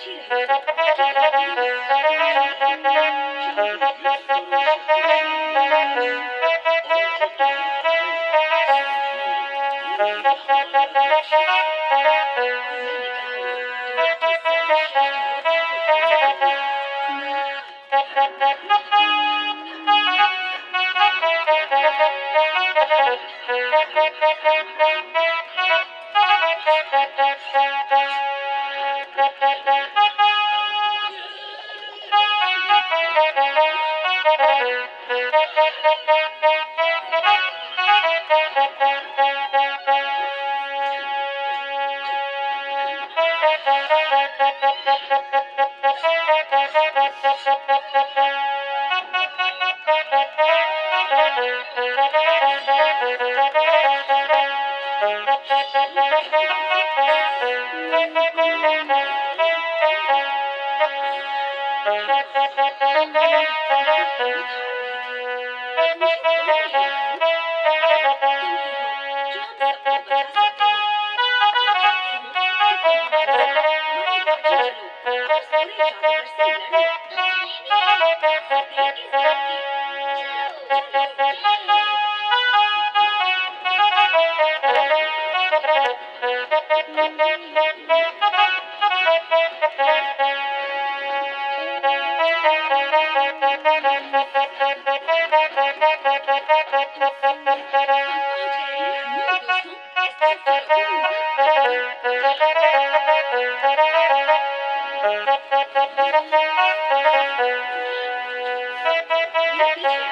ही रहे थे कि अकेले कहीं इन शांति भरी किरणों की थोड़ी देर के लिए और खिड़की के बाहर सूझबूझ हल्की हवा का झोंका आया। मैंने कहा, तुम अपनी सर्वश्रेष्ठ मूर्ति को ढूंढने के लिए अपना ध्यान बंद कर लो। ध्यान बंद। ध्यान वो थाम रहे थे। अब मुझे तुम नहीं ध्यान, तुम ही हो जो हम सबको बचा सकते हो। मैं चाहती हूँ कि तुम हमारे साथ हमारी रांची चलो और सूरज जादूगर से लड़ो। तुम्हें भी हम हद है इस बात की। चलो चलो चलो। हम पहुंच गए हैं दोस्तों, इस तरफ चलो। मेरे पीछे